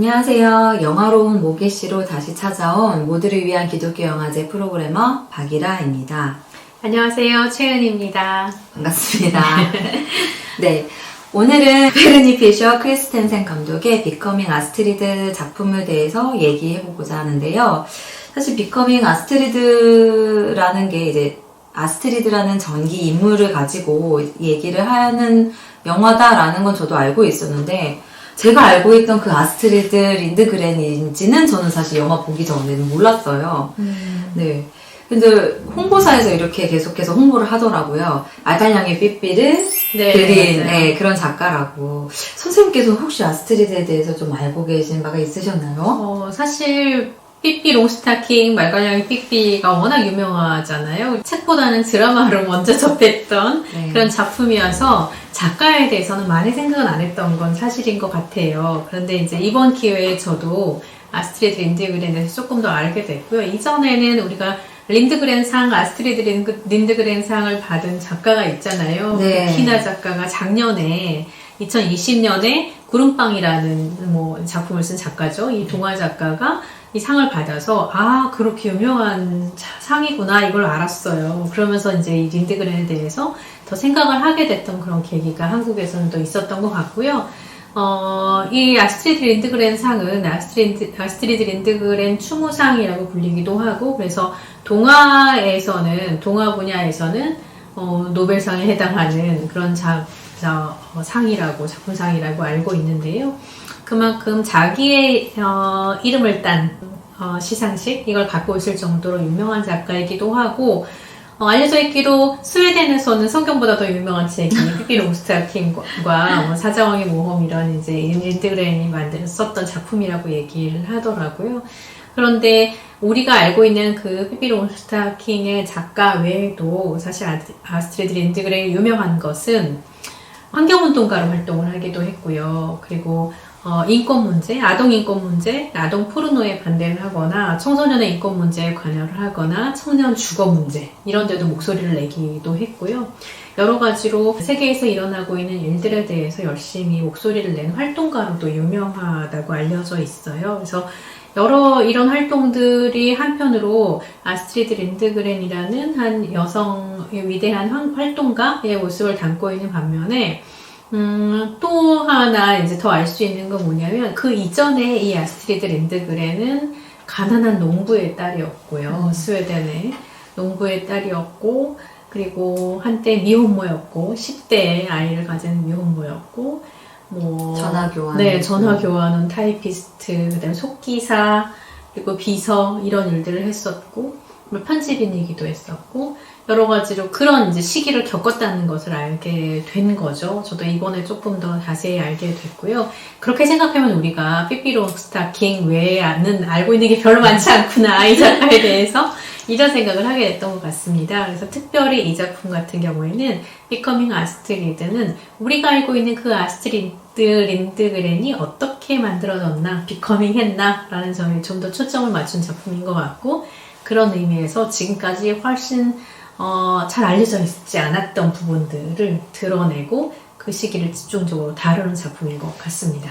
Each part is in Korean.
안녕하세요. 영화로운 모기씨로 다시 찾아온 모두를 위한 기독교 영화제 프로그래머 박이라입니다. 안녕하세요. 최은입니다. 반갑습니다. 네, 오늘은 페르니 피셔 크리스텐센 감독의 비커밍 아스트리드 작품에 대해서 얘기해보고자 하는데요. 사실 비커밍 아스트리드라는 게 이제 아스트리드라는 전기 인물을 가지고 얘기를 하는 영화다라는 건 저도 알고 있었는데 제가 알고 있던 그 아스트리드 린드그렌인지는 저는 사실 영화 보기 전에는 몰랐어요. 네. 근데 홍보사에서 이렇게 계속해서 홍보를 하더라고요. 알갈량의 삐삐를 그린 그런 작가라고. 선생님께서 혹시 아스트리드에 대해서 좀 알고 계신 바가 있으셨나요? 사실 삐삐 롱스타킹 말괄량의 삐삐가 워낙 유명하잖아요. 책보다는 드라마로 먼저 접했던 그런 작품이어서 작가에 대해서는 많이 생각은 안 했던 건 사실인 것 같아요. 그런데 이제 이번 기회에 저도 아스트리드 린드그렌에 대해서 조금 더 알게 됐고요. 이전에는 우리가 린드그렌 상, 아스트리드 린드그렌 상을 받은 작가가 있잖아요. 네. 키나 작가가 작년에 2020년에 구름빵이라는 작품을 쓴 작가죠. 이 동화 작가가 이 상을 받아서 그렇게 유명한 상이구나 이걸 알았어요. 그러면서 이제 이 린드그렌에 대해서 더 생각을 하게 됐던 그런 계기가 한국에서는 또 있었던 것 같고요. 이 아스트리드 린드그렌 상은 아스트리드 린드그렌 추모상이라고 불리기도 하고, 그래서 동화 분야에서는 노벨상에 해당하는 그런 작품상이라고 알고 있는데요. 그만큼 자기의 이름을 딴 시상식 이걸 갖고 있을 정도로 유명한 작가이기도 하고, 알려져 있기로 스웨덴에서는 성경보다 더 유명한 책이 삐삐 롱스타킹과 사자왕의 모험 이런 이제 린드그렌이 썼던 작품이라고 얘기를 하더라고요. 그런데 우리가 알고 있는 그 삐삐 롱스타킹의 작가 외에도 사실 아스트리드 린드그렌이 유명한 것은 환경운동가로 활동을 하기도 했고요. 그리고 인권 문제, 아동 인권 문제, 아동 포르노에 반대를 하거나 청소년의 인권 문제에 관여를 하거나 청년 주거 문제 이런 데도 목소리를 내기도 했고요. 여러 가지로 세계에서 일어나고 있는 일들에 대해서 열심히 목소리를 낸 활동가로도 유명하다고 알려져 있어요. 그래서 이런 활동들이 한편으로 아스트리드 린드그렌이라는 한 여성의 위대한 활동가의 모습을 담고 있는 반면에 또 하나 이제 더 알 수 있는 건 뭐냐면 그 이전에 이 아스트리드 린드그렌은 가난한 농부의 딸이었고요. 스웨덴의 농부의 딸이었고, 그리고 한때 미혼모였고 10대의 아이를 가진 미혼모였고, 전화교환원 타이피스트, 그다음에 속기사, 그리고 비서 이런 일들을 했었고, 편집인이기도 했었고, 여러 가지로 그런 이제 시기를 겪었다는 것을 알게 된 거죠. 저도 이번에 조금 더 자세히 알게 됐고요. 그렇게 생각하면 우리가 삐삐 롱스타킹 외에는 알고 있는 게 별로 많지 않구나, 이 작가에 대해서 이런 생각을 하게 됐던 것 같습니다. 그래서 특별히 이 작품 같은 경우에는 비커밍 아스트리드는 우리가 알고 있는 그 아스트리드 린드그렌이 어떻게 만들어졌나, 비커밍 했나 라는 점에 좀 더 초점을 맞춘 작품인 것 같고, 그런 의미에서 지금까지 훨씬 잘 알려져 있지 않았던 부분들을 드러내고 그 시기를 집중적으로 다루는 작품인 것 같습니다.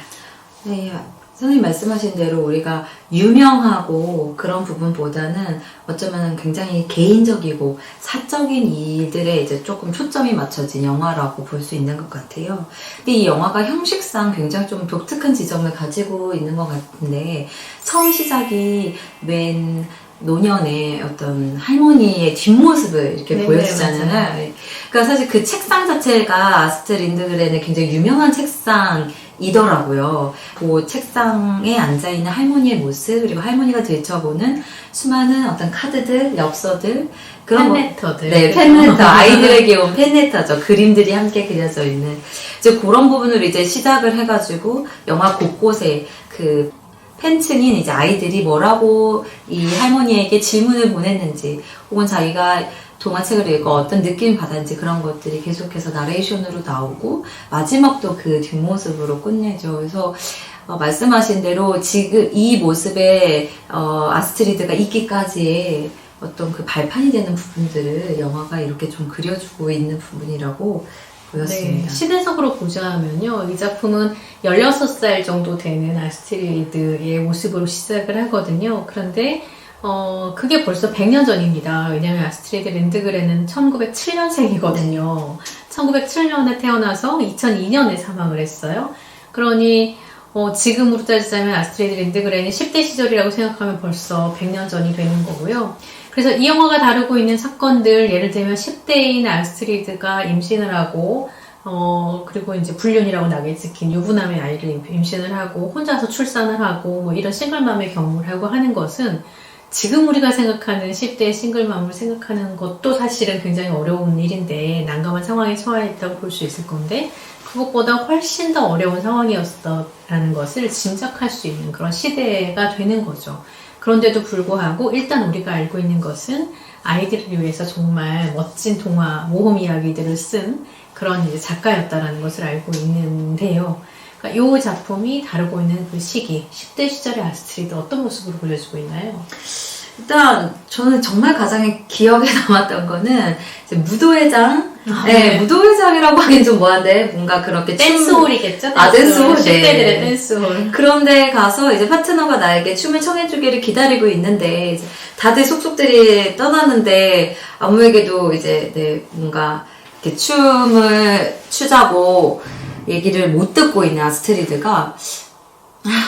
네, 선생님 말씀하신 대로 우리가 유명하고 그런 부분보다는 어쩌면 굉장히 개인적이고 사적인 일들에 이제 조금 초점이 맞춰진 영화라고 볼 수 있는 것 같아요. 근데 이 영화가 형식상 굉장히 좀 독특한 지점을 가지고 있는 것 같은데, 처음 시작이 웬 노년의 어떤 할머니의 뒷모습을 이렇게 보여주잖아요. 그러니까 사실 그 책상 자체가 아스트리드 린드그렌의 굉장히 유명한 책상이더라고요. 그 책상에 앉아있는 할머니의 모습, 그리고 할머니가 들춰보는 수많은 어떤 카드들, 엽서들, 그런 팬레터들. 팬레터. 아이들에게 온 팬레터죠. 그림들이 함께 그려져 있는. 이제 그런 부분으로 이제 시작을 해가지고 영화 곳곳에 그 팬층인 이제 아이들이 뭐라고 이 할머니에게 질문을 보냈는지, 혹은 자기가 동화책을 읽고 어떤 느낌을 받았는지 그런 것들이 계속해서 나레이션으로 나오고, 마지막도 그 뒷모습으로 끝내죠. 그래서 말씀하신 대로 지금 이 모습에 아스트리드가 있기까지의 어떤 그 발판이 되는 부분들을 영화가 이렇게 좀 그려주고 있는 부분이라고 보였습니다. 네, 시대적으로 보자면요. 이 작품은 16살 정도 되는 아스트리드의 모습으로 시작을 하거든요. 그런데 그게 벌써 100년 전입니다. 왜냐면 아스트리드 린드그렌은 1907년생이거든요. 1907년에 태어나서 2002년에 사망을 했어요. 그러니 지금으로 따지자면 아스트리드 린드그렌이 10대 시절이라고 생각하면 벌써 100년 전이 되는 거고요. 그래서 이 영화가 다루고 있는 사건들, 예를 들면 10대인 아스트리드가 임신을 하고 그리고 이제 불륜이라고 낙에 찍힌 유부남의 아이를 임신을 하고 혼자서 출산을 하고 뭐 이런 싱글맘의 경험을 하고 하는 것은 지금 우리가 생각하는 10대의 싱글맘을 생각하는 것도 사실은 굉장히 어려운 일인데 난감한 상황에 처해있다고 볼 수 있을 건데 그것보다 훨씬 더 어려운 상황이었다는 것을 짐작할 수 있는 그런 시대가 되는 거죠. 그런데도 불구하고 일단 우리가 알고 있는 것은 아이들을 위해서 정말 멋진 동화, 모험 이야기들을 쓴 그런 이제 작가였다라는 것을 알고 있는데요. 그러니까 이 작품이 다루고 있는 그 시기, 10대 시절의 아스트리드 어떤 모습으로 보여주고 있나요? 일단 저는 정말 가장 기억에 남았던 거는 이제 무도회장. 네, 무도회장이라고 하긴 좀 뭐한데 뭔가 그렇게 댄스홀이겠죠? 댄스홀. 10대들의 댄스홀. 그런데 가서 이제 파트너가 나에게 춤을 청해주기를 기다리고 있는데 이제 다들 속속들이 떠나는데 아무에게도 이제 뭔가 이렇게 춤을 추자고 얘기를 못 듣고 있는 아스트리드가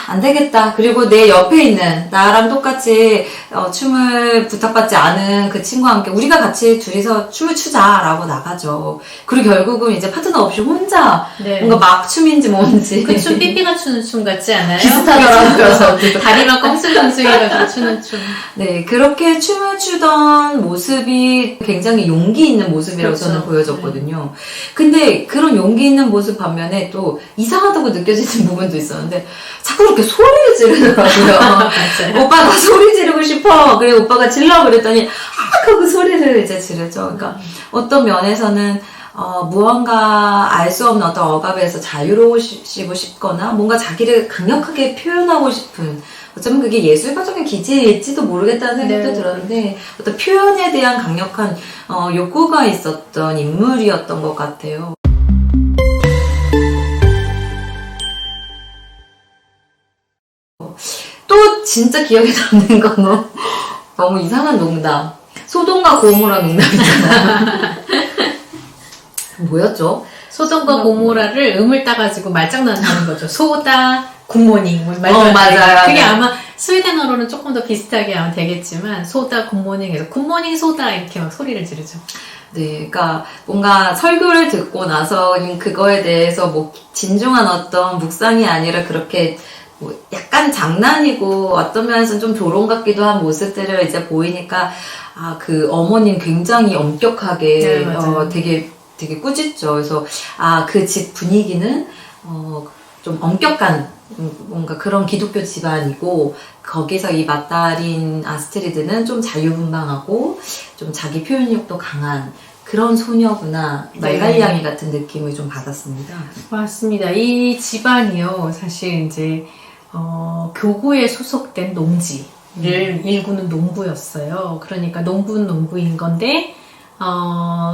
안 되겠다. 그리고 내 옆에 있는 나랑 똑같이 춤을 부탁받지 않은 그 친구와 함께 우리가 같이 둘이서 춤을 추자라고 나가죠. 그리고 결국은 이제 파트너 없이 혼자 네. 뭔가 막 춤인지 뭔지 그 춤 삐삐가 추는 춤 같지 않아요? 비슷하더라고요. 다리만 껑숭껑숭해가지고 추는 춤. 네, 그렇게 춤을 추던 모습이 굉장히 용기 있는 모습이라고 그렇죠. 저는 보여졌거든요. 근데 그런 용기 있는 모습 반면에 또 이상하다고 느껴지는 부분도 있었는데 자꾸 그렇게 소리를 지르더라고요. 맞아요. 오빠 나 소리 지르고 싶어. 그래 오빠가 질러 그랬더니 그 소리를 이제 지르죠. 그러니까 어떤 면에서는 무언가 알 수 없는 어떤 억압에서 자유로우시고 싶거나 뭔가 자기를 강력하게 표현하고 싶은 어쩌면 그게 예술가적인 기질일지도 모르겠다는 생각도 네. 들었는데 어떤 표현에 대한 강력한 욕구가 있었던 인물이었던 것 같아요. 또 진짜 기억에 남는 건 너무 이상한 농담. 소돔과 고모라 농담이잖아요. 뭐였죠? 소돔과 고모라를 음을 따가지고 말장난하는 거죠. 소다, 굿모닝. 맞아요. 그게 아마 스웨덴어로는 조금 더 비슷하게 아마 되겠지만 소다, 굿모닝에서 굿모닝 소다 이렇게 막 소리를 지르죠. 네, 그러니까 뭔가 설교를 듣고 나서 그거에 대해서 뭐 진중한 어떤 묵상이 아니라 그렇게 뭐 약간 장난이고 어떤 면에서는 좀 조롱 같기도 한 모습들을 이제 보이니까 그 어머님 굉장히 엄격하게 네, 되게 꾸짖죠. 그래서 그 집 분위기는 좀 엄격한 뭔가 그런 기독교 집안이고 거기서 이 맏딸인 아스트리드는 좀 자유분방하고 좀 자기 표현력도 강한 그런 소녀구나 말갈량이 같은 느낌을 좀 받았습니다. 맞습니다. 이 집안이요 사실 이제 교구에 소속된 농지를 일구는 농부였어요. 그러니까 농부는 농부인 건데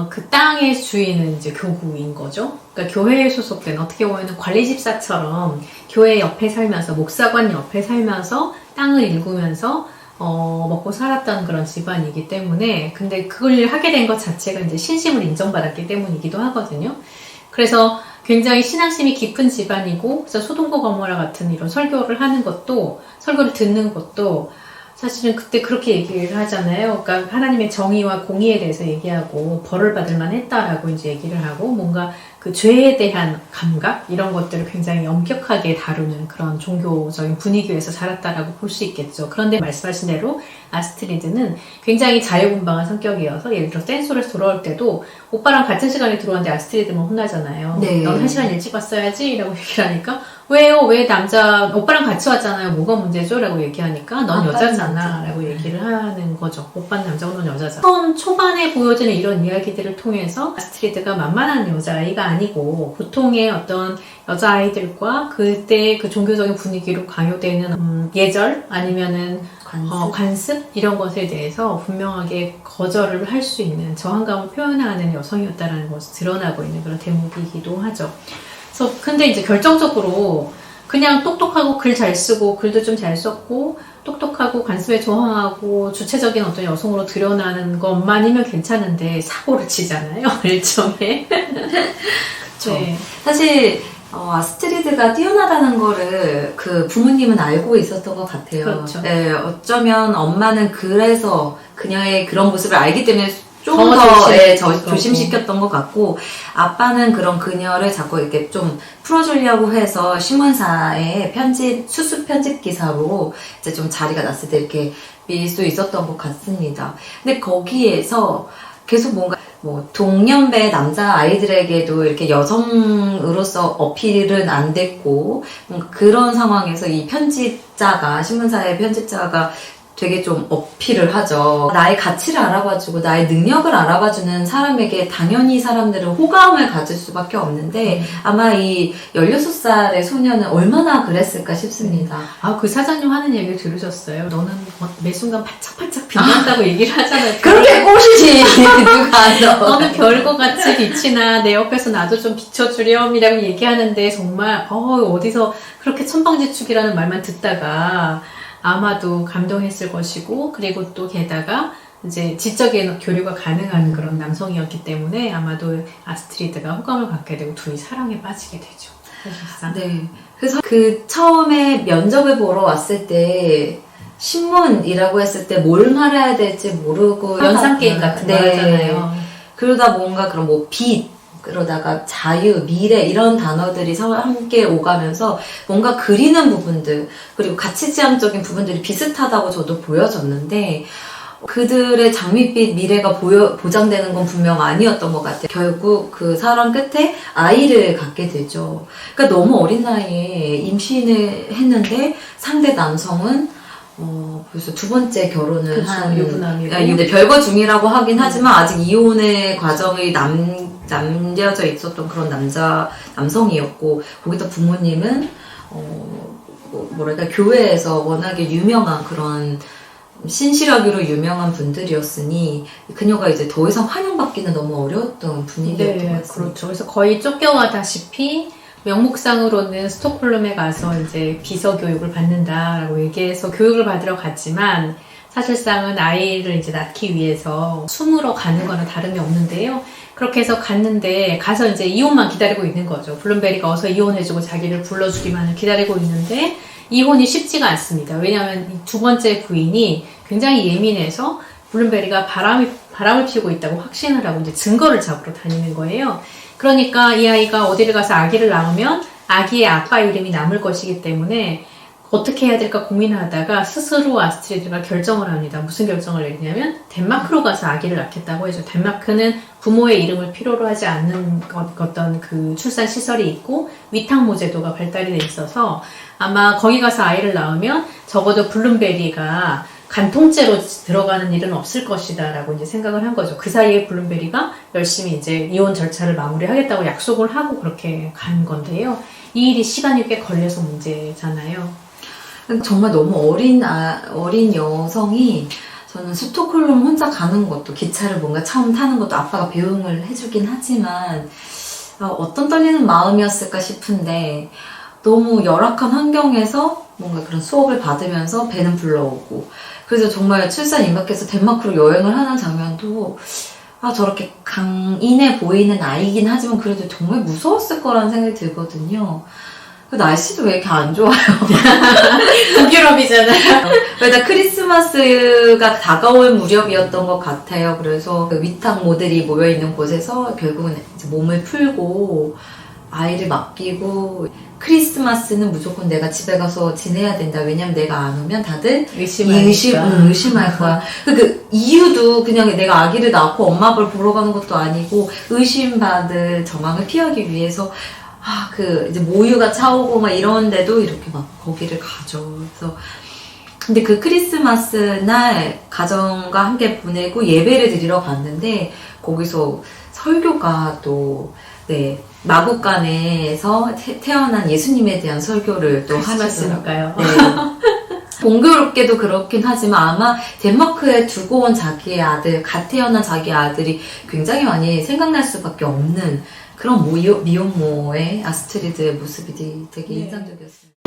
그 땅의 주인은 이제 교구인 거죠. 그러니까 교회에 소속된 어떻게 보면 관리집사처럼 교회 옆에 살면서 목사관 옆에 살면서 땅을 일구면서 먹고 살았던 그런 집안이기 때문에 근데 그걸 하게 된 것 자체가 이제 신심을 인정받았기 때문이기도 하거든요. 그래서 굉장히 신앙심이 깊은 집안이고 그래서 소돔과 고모라 같은 이런 설교를 하는 것도 설교를 듣는 것도 사실은 그때 그렇게 얘기를 하잖아요. 그러니까 하나님의 정의와 공의에 대해서 얘기하고 벌을 받을 만했다라고 이제 얘기를 하고 뭔가 그 죄에 대한 감각 이런 것들을 굉장히 엄격하게 다루는 그런 종교적인 분위기에서 자랐다라고 볼 수 있겠죠. 그런데 말씀하신 대로 아스트리드는 굉장히 자유분방한 성격이어서 예를 들어 댄스홀에서 돌아올 때도 오빠랑 같은 시간에 들어왔는데 아스트리드만 혼나잖아요. 네. 넌 1시간 일찍 왔어야지 라고 얘기를 하니까 왜요? 왜 오빠랑 같이 왔잖아요. 뭐가 문제죠? 라고 얘기하니까 넌 여자잖아 라고 얘기를 하는 거죠. 오빠는 남자고 넌 여자잖아. 처음 초반에 보여지는 이런 이야기들을 통해서 아스트리드가 만만한 여자아이가 아니고 보통의 어떤 여자아이들과 그때 그 종교적인 분위기로 강요되는 예절 아니면은 관습? 이런 것에 대해서 분명하게 거절을 할 수 있는 저항감을 표현하는 여성이었다라는 것이 드러나고 있는 그런 대목이기도 하죠. 그래서 근데 이제 결정적으로 그냥 똑똑하고 글 잘 쓰고 글도 좀 잘 썼고 똑똑하고 관습에 저항하고 주체적인 어떤 여성으로 드러나는 것만이면 괜찮은데 사고를 치잖아요. 일종의. 그렇죠. 네. 사실 아스트리드가 뛰어나다는 거를 그 부모님은 알고 있었던 것 같아요. 그렇죠. 네, 어쩌면 엄마는 그래서 그녀의 그런 모습을 알기 때문에 좀 더 더 조심시켰던 것 같고, 아빠는 그런 그녀를 자꾸 이렇게 좀 풀어주려고 해서 신문사에 수습 편집 기사로 이제 좀 자리가 났을 때 이렇게 밀 수 있었던 것 같습니다. 근데 거기에서 계속 뭔가 동년배 남자 아이들에게도 이렇게 여성으로서 어필은 안 됐고, 뭔가 그런 상황에서 이 신문사의 편집자가 되게 좀 어필을 하죠. 나의 가치를 알아봐주고 나의 능력을 알아봐주는 사람에게 당연히 사람들은 호감을 가질 수밖에 없는데 아마 이 16살의 소녀는 얼마나 그랬을까 싶습니다. 그 사장님 하는 얘기를 들으셨어요? 너는 매 순간 반짝반짝 빛난다고 얘기를 하잖아요. 그렇게 꼬시지 누가 너는 별과 같이 빛이 나, 내 옆에서 나도 좀 비춰주렴이라고 얘기하는데 정말 어디서 그렇게 천방지축이라는 말만 듣다가 아마도 감동했을 것이고, 그리고 또 게다가 이제 지적인 교류가 가능한 그런 남성이었기 때문에 아마도 아스트리드가 호감을 갖게 되고 둘이 사랑에 빠지게 되죠. 사실상. 네. 그래서 그 처음에 면접을 보러 왔을 때 신문이라고 했을 때 뭘 말해야 될지 모르고 연상 게임 같은 거 하잖아요. 그러다 뭔가 그런 빛, 그러다가 자유, 미래 이런 단어들이 함께 오가면서 뭔가 그리는 부분들, 그리고 가치지향적인 부분들이 비슷하다고 저도 보여졌는데 그들의 장밋빛 미래가 보장되는 건 분명 아니었던 것 같아요. 결국 그 사람 끝에 아이를 갖게 되죠. 그러니까 너무 어린 나이에 임신을 했는데 상대 남성은 벌써 두 번째 결혼을 한 유부남이고 별거 중이라고 하긴 하지만 아직 이혼의 과정이 남겨져 있었던 그런 남성이었고, 거기다 부모님은 교회에서 워낙에 유명한 그런 신실하기로 유명한 분들이었으니 그녀가 이제 더 이상 환영받기는 너무 어려웠던 분위기였던 것 같습니다. 그렇죠. 그래서 거의 쫓겨가다시피 명목상으로는 스톡홀름에 가서 이제 비서 교육을 받는다라고 얘기해서 교육을 받으러 갔지만 사실상은 아이를 이제 낳기 위해서 숨으러 가는 거나 다름이 없는데요. 그렇게 해서 갔는데 가서 이제 이혼만 기다리고 있는 거죠. 블룸베리가 어서 이혼해주고 자기를 불러주기만을 기다리고 있는데 이혼이 쉽지가 않습니다. 왜냐하면 이 두 번째 부인이 굉장히 예민해서 블룸베리가 바람을 피우고 있다고 확신을 하고 이제 증거를 잡으러 다니는 거예요. 그러니까 이 아이가 어디를 가서 아기를 낳으면 아기의 아빠 이름이 남을 것이기 때문에 어떻게 해야 될까 고민하다가 스스로 아스트리드가 결정을 합니다. 무슨 결정을 내리냐면 덴마크로 가서 아기를 낳겠다고 해서 덴마크는 부모의 이름을 필요로 하지 않는 어떤 그 출산 시설이 있고 위탁모 제도가 발달이 돼 있어서 아마 거기 가서 아이를 낳으면 적어도 블룸베리가 간통죄로 들어가는 일은 없을 것이다 라고 이제 생각을 한 거죠. 그 사이에 블룸베리가 열심히 이제 이혼 절차를 마무리하겠다고 약속을 하고 그렇게 간 건데요. 이 일이 시간이 꽤 걸려서 문제잖아요. 정말 너무 어린 여성이, 저는 스톡홀름 혼자 가는 것도, 기차를 뭔가 처음 타는 것도 아빠가 배웅을 해주긴 하지만 어떤 떨리는 마음이었을까 싶은데 너무 열악한 환경에서 뭔가 그런 수업을 받으면서 배는 불러오고, 그래서 정말 출산 임박해서 덴마크로 여행을 하는 장면도 저렇게 강인해 보이는 아이긴 하지만 그래도 정말 무서웠을 거라는 생각이 들거든요. 그 날씨도 왜 이렇게 안 좋아요? 북유럽이잖아요. 그러다 크리스마스가 다가올 무렵이었던 것 같아요. 그래서 그 위탁모들이 모여있는 곳에서 결국은 이제 몸을 풀고 아이를 맡기고, 크리스마스는 무조건 내가 집에 가서 지내야 된다. 왜냐면 내가 안 오면 다들 의심할 거야. 그 이유도 그냥 내가 아기를 낳고 엄마 아빠를 보러 가는 것도 아니고 의심받을 정황을 피하기 위해서 이제 모유가 차오고 막 이런데도 이렇게 막 거기를 가죠. 그래서 근데 그 크리스마스 날 가정과 함께 보내고 예배를 드리러 갔는데 거기서 설교가 또 마국간에서 태어난 예수님에 대한 설교를 또 하셨으니까요. 네. 공교롭게도 그렇긴 하지만 아마 덴마크에 두고 온 자기의 아들, 갓 태어난 자기 아들이 굉장히 많이 생각날 수밖에 없는 그런 미혼모의 아스트리드의 모습이 되게 네. 인상적이었어요.